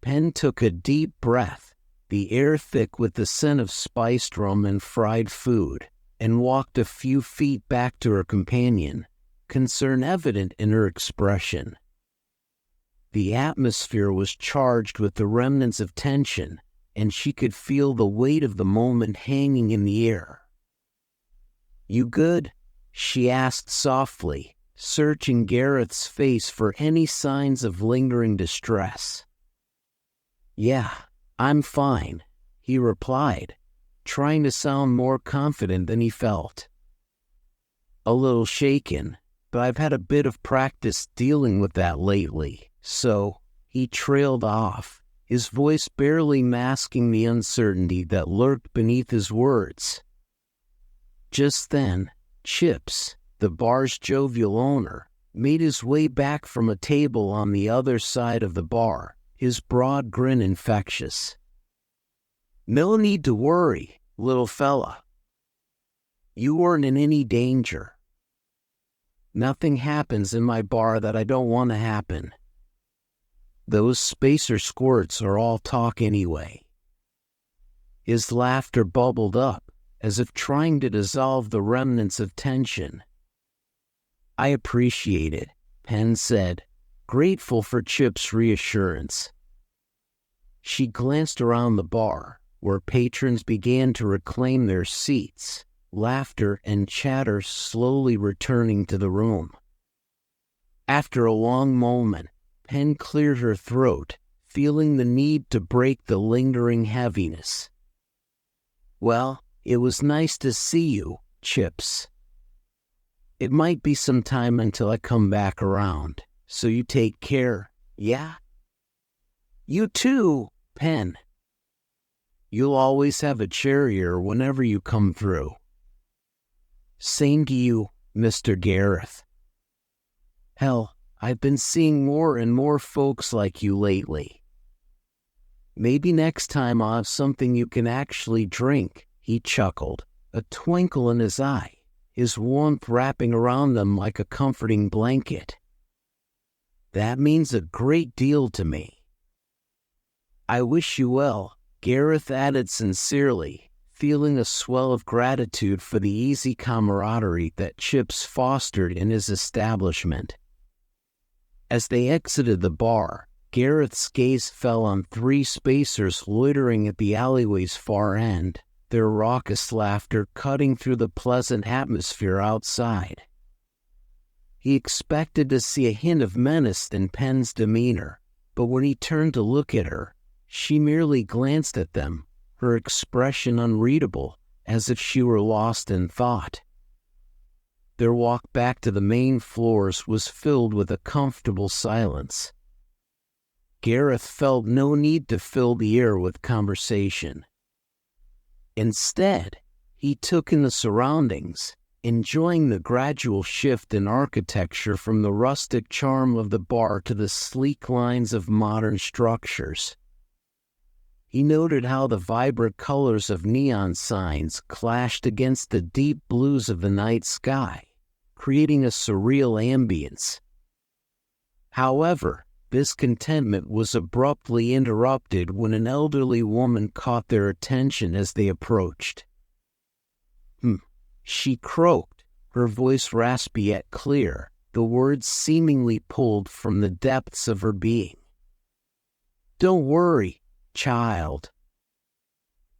Penn took a deep breath, the air thick with the scent of spiced rum and fried food, and walked a few feet back to her companion, concern evident in her expression. The atmosphere was charged with the remnants of tension, and she could feel the weight of the moment hanging in the air. "You good?" she asked softly, searching Gareth's face for any signs of lingering distress. "Yeah, I'm fine," he replied, trying to sound more confident than he felt. "A little shaken, but I've had a bit of practice dealing with that lately, so," he trailed off, his voice barely masking the uncertainty that lurked beneath his words. Just then, Chips, the bar's jovial owner, made his way back from a table on the other side of the bar, his broad grin infectious. "No need to worry, little fella. You weren't in any danger. Nothing happens in my bar that I don't want to happen. Those spacer squirts are all talk anyway." His laughter bubbled up, as if trying to dissolve the remnants of tension. "I appreciate it," Penn said, grateful for Chip's reassurance. She glanced around the bar, where patrons began to reclaim their seats, laughter and chatter slowly returning to the room. After a long moment, Penn cleared her throat, feeling the need to break the lingering heaviness. "Well, it was nice to see you, Chips. It might be some time until I come back around, so you take care, yeah?" "You too, Penn. You'll always have a chair here whenever you come through." "Same to you, Mr. Gareth. Hell, I've been seeing more and more folks like you lately. Maybe next time I'll have something you can actually drink," he chuckled, a twinkle in his eye, his warmth wrapping around them like a comforting blanket. "That means a great deal to me." "I wish you well," Gareth added sincerely, feeling a swell of gratitude for the easy camaraderie that Chips fostered in his establishment. As they exited the bar, Gareth's gaze fell on three spacers loitering at the alleyway's far end, their raucous laughter cutting through the pleasant atmosphere outside. He expected to see a hint of menace in Penn's demeanor, but when he turned to look at her, she merely glanced at them, her expression unreadable, as if she were lost in thought. Their walk back to the main floors was filled with a comfortable silence. Gareth felt no need to fill the air with conversation. Instead, he took in the surroundings, enjoying the gradual shift in architecture from the rustic charm of the bar to the sleek lines of modern structures. He noted how the vibrant colors of neon signs clashed against the deep blues of the night sky, creating a surreal ambience. However, this contentment was abruptly interrupted when an elderly woman caught their attention as they approached. She croaked, her voice raspy yet clear, the words seemingly pulled from the depths of her being. "Don't worry, child.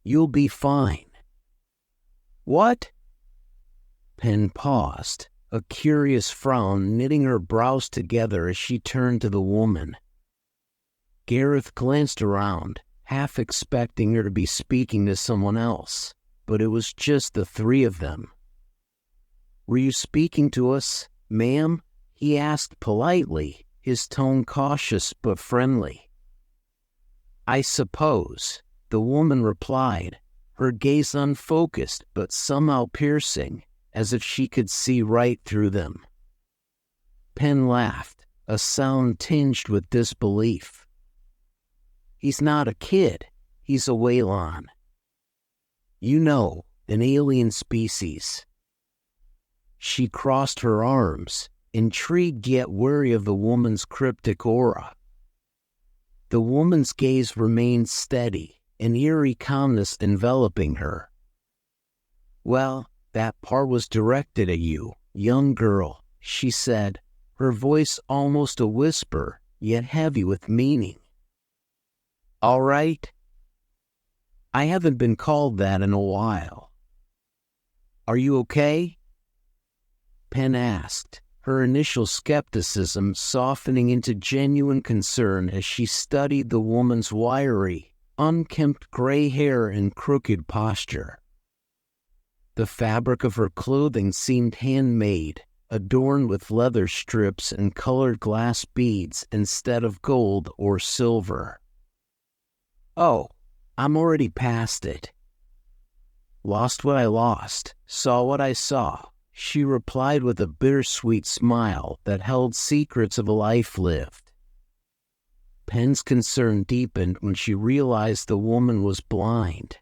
You'll be fine." "What?" Penn paused, a curious frown knitting her brows together as she turned to the woman. Gareth glanced around, half expecting her to be speaking to someone else, but it was just the three of them. "Were you speaking to us, ma'am?" he asked politely, his tone cautious but friendly. "I suppose," the woman replied, her gaze unfocused but somehow piercing, as if she could see right through them. Penn laughed, a sound tinged with disbelief. "He's not a kid, he's a Waylan. You know, an alien species." She crossed her arms, intrigued yet wary of the woman's cryptic aura. The woman's gaze remained steady, an eerie calmness enveloping her. "Well, that part was directed at you, young girl," she said, her voice almost a whisper, yet heavy with meaning. "All right?" "I haven't been called that in a while." "Are you okay?" Penn asked, her initial skepticism softening into genuine concern as she studied the woman's wiry, unkempt gray hair and crooked posture. The fabric of her clothing seemed handmade, adorned with leather strips and colored glass beads instead of gold or silver. "Oh, I'm already past it. Lost what I lost, saw what I saw," she replied with a bittersweet smile that held secrets of a life lived. Penn's concern deepened when she realized the woman was blind.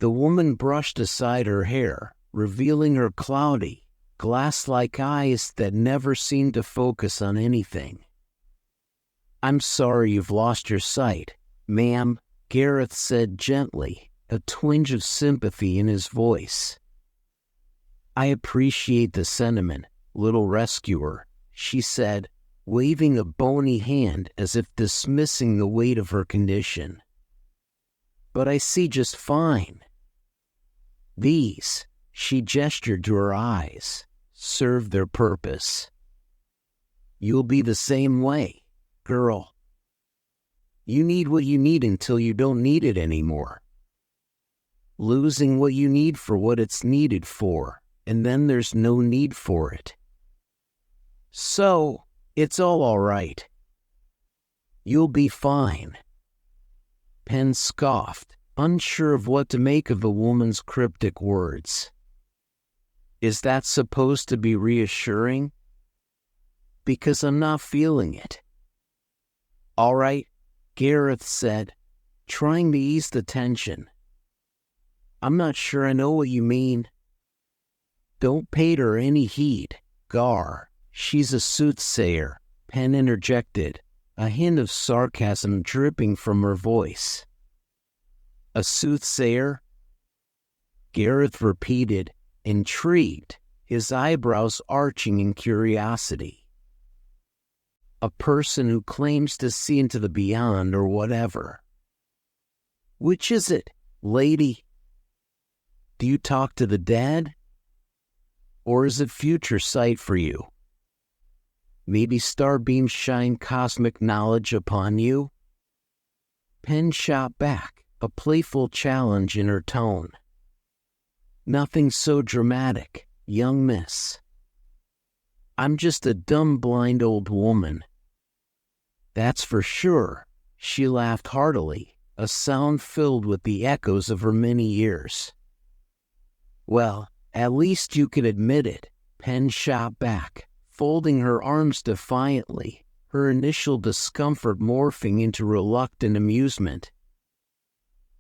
The woman brushed aside her hair, revealing her cloudy, glass-like eyes that never seemed to focus on anything. "I'm sorry you've lost your sight, ma'am," Gareth said gently, a twinge of sympathy in his voice. "I appreciate the sentiment, little rescuer," she said, waving a bony hand as if dismissing the weight of her condition. "But I see just fine. These," she gestured to her eyes, "serve their purpose. You'll be the same way, girl. You need what you need until you don't need it anymore. Losing what you need for what it's needed for, and then there's no need for it. So, it's all right. You'll be fine." Penn scoffed, unsure of what to make of the woman's cryptic words. "Is that supposed to be reassuring?" "Because I'm not feeling it." "All right," Gareth said, trying to ease the tension. "I'm not sure I know what you mean." "Don't pay her any heed, Gar. She's a soothsayer," Penn interjected, a hint of sarcasm dripping from her voice. "A soothsayer?" Gareth repeated, intrigued, his eyebrows arching in curiosity. "A person who claims to see into the beyond or whatever." "Which is it, lady? Do you talk to the dead? Or is it future sight for you? Maybe starbeams shine cosmic knowledge upon you?" Penn shot back, a playful challenge in her tone. "Nothing so dramatic, young miss. I'm just a dumb blind old woman." "That's for sure," she laughed heartily, a sound filled with the echoes of her many years. "Well, at least you can admit it," Penn shot back, folding her arms defiantly, her initial discomfort morphing into reluctant amusement.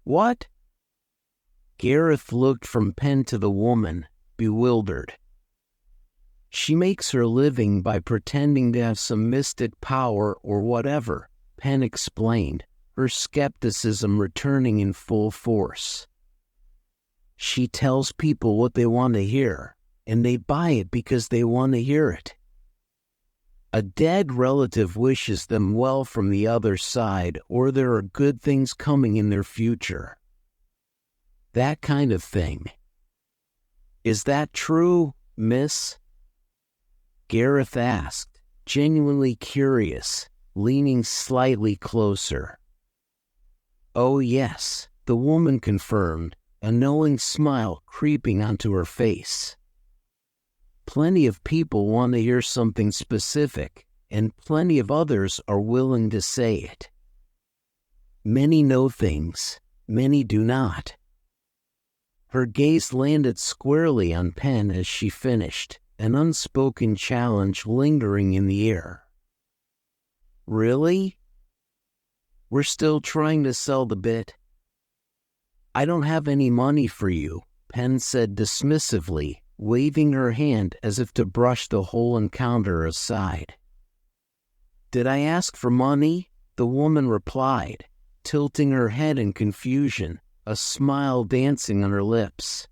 "What?" Gareth looked from Penn to the woman, bewildered. "She makes her living by pretending to have some mystic power or whatever," Penn explained, her skepticism returning in full force. "She tells people what they want to hear, and they buy it because they want to hear it. A dead relative wishes them well from the other side, or there are good things coming in their future. That kind of thing. Is that true, miss?" Gareth asked, genuinely curious, leaning slightly closer. "Oh yes," the woman confirmed, a knowing smile creeping onto her face. "Plenty of people want to hear something specific, and plenty of others are willing to say it. Many know things, many do not." Her gaze landed squarely on Penn as she finished, an unspoken challenge lingering in the air. "Really? We're still trying to sell the bit?" "I don't have any money for you," Penn said dismissively, waving her hand as if to brush the whole encounter aside. "Did I ask for money?" the woman replied, tilting her head in confusion, a smile dancing on her lips.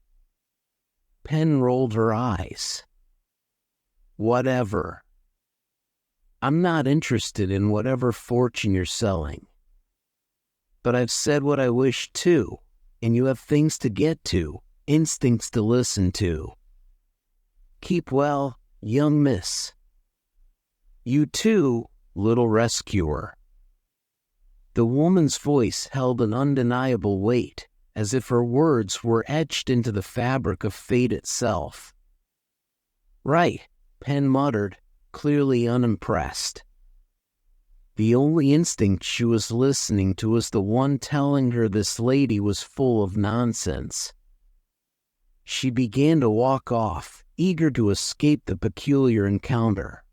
Penn rolled her eyes. Whatever. I'm not interested in whatever fortune you're selling. But I've said what I wish too, and you have things to get to, instincts to listen to. Keep well, young miss. You too, little rescuer. The woman's voice held an undeniable weight, as if her words were etched into the fabric of fate itself. Right, Penn muttered, clearly unimpressed. The only instinct she was listening to was the one telling her this lady was full of nonsense. She began to walk off, eager to escape the peculiar encounter.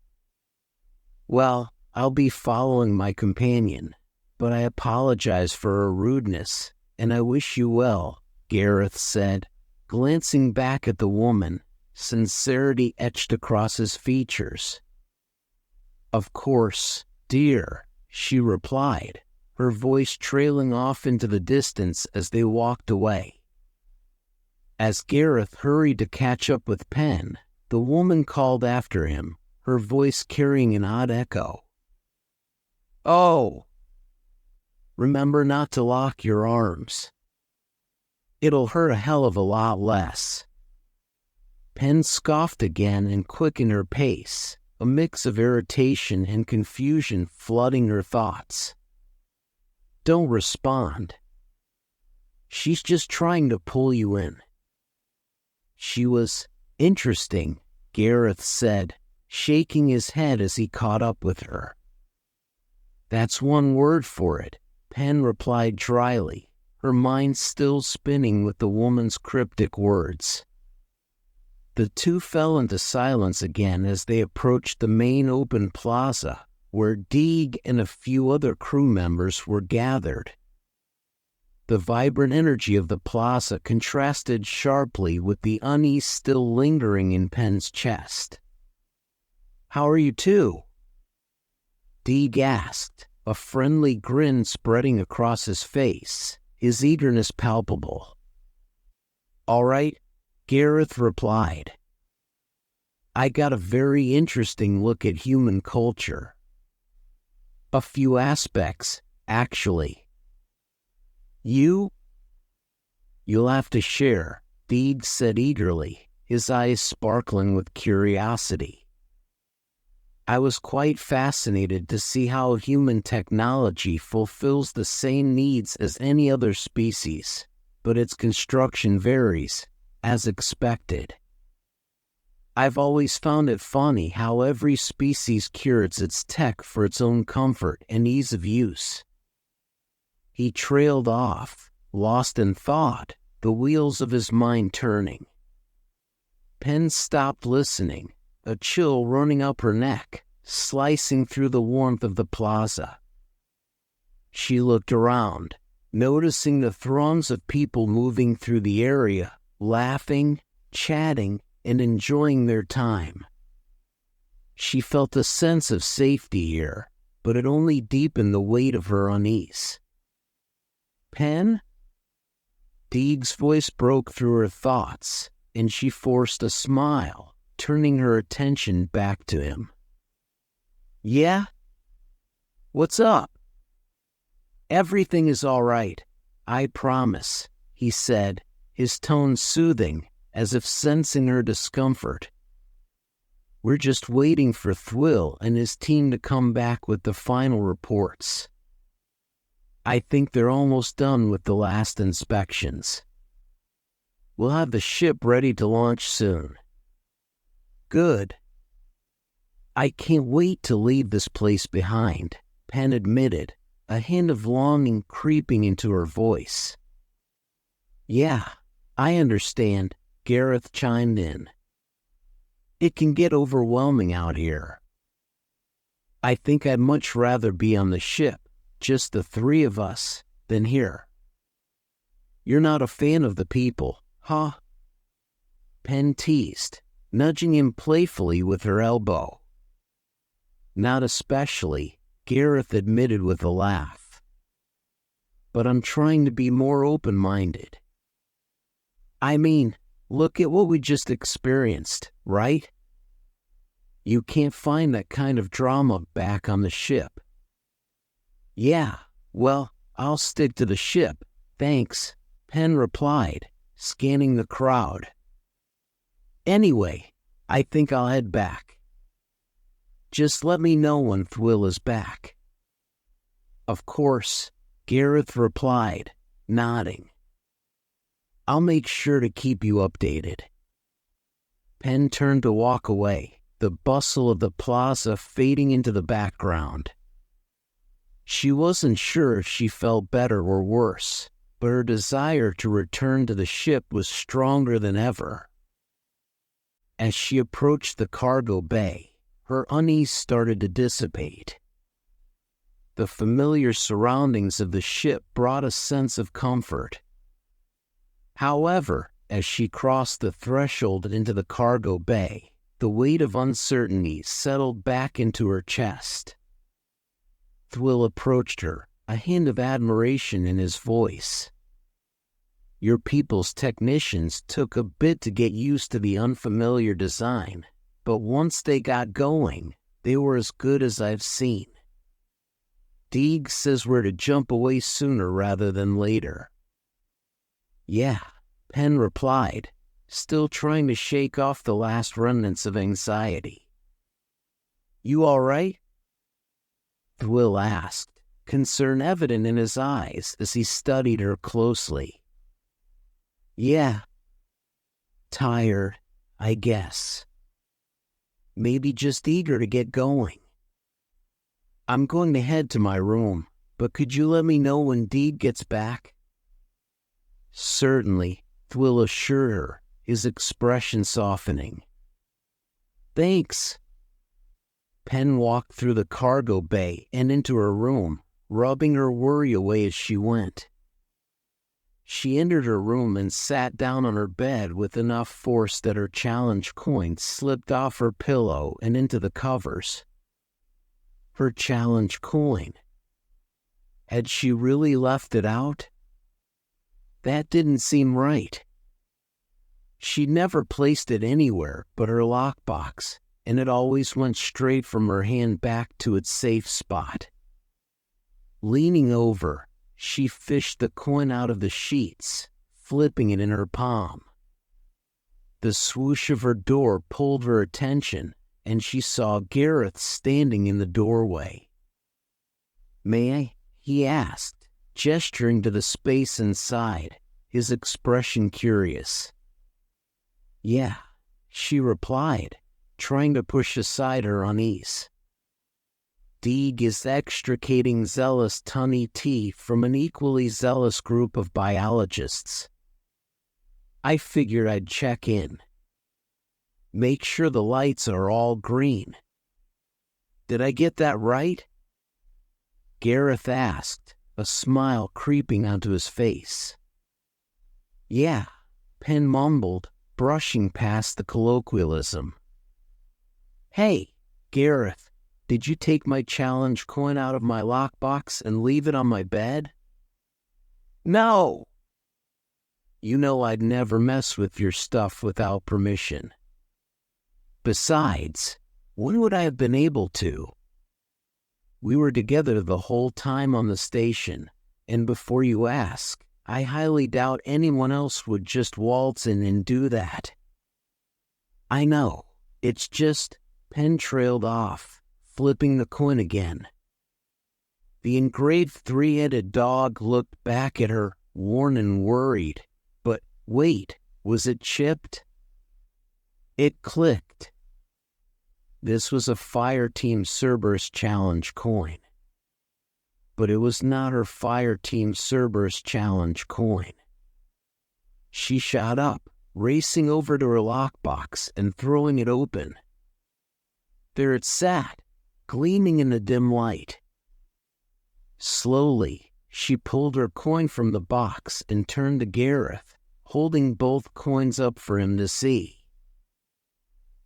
Well, I'll be following my companion, but I apologize for her rudeness, and I wish you well, Gareth said, glancing back at the woman, sincerity etched across his features. Of course, dear, she replied, her voice trailing off into the distance as they walked away. As Gareth hurried to catch up with Penn, the woman called after him, her voice carrying an odd echo. Oh! Remember not to lock your arms. It'll hurt a hell of a lot less. Penn scoffed again and quickened her pace, a mix of irritation and confusion flooding her thoughts. Don't respond. She's just trying to pull you in. She was interesting, Gareth said, shaking his head as he caught up with her. That's one word for it, Penn replied dryly, her mind still spinning with the woman's cryptic words. The two fell into silence again as they approached the main open plaza, where Deeg and a few other crew members were gathered. The vibrant energy of the plaza contrasted sharply with the unease still lingering in Penn's chest. How are you two? Deeg asked, a friendly grin spreading across his face, his eagerness palpable. All right, Gareth replied. I got a very interesting look at human culture. A few aspects, actually. You'll have to share, Deeg said eagerly, his eyes sparkling with curiosity. I was quite fascinated to see how human technology fulfills the same needs as any other species, but its construction varies, as expected. I've always found it funny how every species curates its tech for its own comfort and ease of use. He trailed off, lost in thought, the wheels of his mind turning. Penn stopped listening, a chill running up her neck, slicing through the warmth of the plaza. She looked around, noticing the throngs of people moving through the area, laughing, chatting, and enjoying their time. She felt a sense of safety here, but it only deepened the weight of her unease. Penn? Deeg's voice broke through her thoughts, and she forced a smile, turning her attention back to him. Yeah? What's up? Everything is all right, I promise, he said, his tone soothing, as if sensing her discomfort. We're just waiting for Thwill and his team to come back with the final reports. I think they're almost done with the last inspections. We'll have the ship ready to launch soon. Good. I can't wait to leave this place behind, Penn admitted, a hint of longing creeping into her voice. Yeah, I understand, Gareth chimed in. It can get overwhelming out here. I think I'd much rather be on the ship, just the three of us, than here. You're not a fan of the people, huh? Penn teased, nudging him playfully with her elbow. Not especially, Gareth admitted with a laugh. But I'm trying to be more open-minded. I mean, look at what we just experienced, right? You can't find that kind of drama back on the ship. Yeah, well, I'll stick to the ship, thanks, Penn replied, scanning the crowd. Anyway, I think I'll head back. Just let me know when Thwill is back. Of course, Gareth replied, nodding. I'll make sure to keep you updated. Penn turned to walk away, the bustle of the plaza fading into the background. She wasn't sure if she felt better or worse, but her desire to return to the ship was stronger than ever. As she approached the cargo bay, her unease started to dissipate. The familiar surroundings of the ship brought a sense of comfort. However, as she crossed the threshold into the cargo bay, the weight of uncertainty settled back into her chest. Thwill approached her, a hint of admiration in his voice. Your people's technicians took a bit to get used to the unfamiliar design, but once they got going, they were as good as I've seen. Deeg says we're to jump away sooner rather than later. Yeah, Penn replied, still trying to shake off the last remnants of anxiety. You all right? Thwill asked, concern evident in his eyes as he studied her closely. Yeah. Tired, I guess. Maybe just eager to get going. I'm going to head to my room, but could you let me know when Deeg gets back? Certainly, Thwill assured her, his expression softening. Thanks. Penn walked through the cargo bay and into her room, rubbing her worry away as she went. She entered her room and sat down on her bed with enough force that her challenge coin slipped off her pillow and into the covers. Her challenge coin. Had she really left it out? That didn't seem right. She'd never placed it anywhere but her lockbox, and it always went straight from her hand back to its safe spot. Leaning over, she fished the coin out of the sheets, flipping it in her palm. The swoosh of her door pulled her attention, and she saw Gareth standing in the doorway. May I? He asked, gesturing to the space inside, his expression curious. Yeah, she replied, trying to push aside her unease. Deeg is extricating zealous Tunny T from an equally zealous group of biologists. I figured I'd check in. Make sure the lights are all green. Did I get that right? Gareth asked, a smile creeping onto his face. Yeah, Penn mumbled, brushing past the colloquialism. Hey, Gareth, did you take my challenge coin out of my lockbox and leave it on my bed? No! You know I'd never mess with your stuff without permission. Besides, when would I have been able to? We were together the whole time on the station, and before you ask, I highly doubt anyone else would just waltz in and do that. I know, it's just, Penn trailed off, flipping the coin again. The engraved three-headed dog looked back at her, worn and worried. But wait, was it chipped? It clicked. This was a Fireteam Cerberus Challenge coin. But it was not her Fireteam Cerberus Challenge coin. She shot up, racing over to her lockbox and throwing it open. There it sat, gleaming in the dim light. Slowly, she pulled her coin from the box and turned to Gareth, holding both coins up for him to see.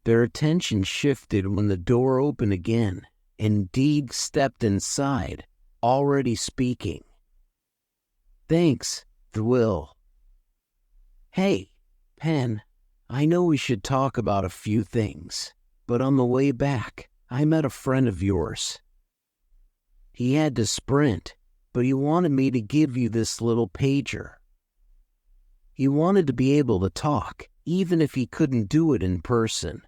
Their attention shifted when the door opened again, and Deeg stepped inside, already speaking. "Thanks, Thwill. Hey, Pen, I know we should talk about a few things, but on the way back, I met a friend of yours. He had to sprint, but he wanted me to give you this little pager. He wanted to be able to talk, even if he couldn't do it in person.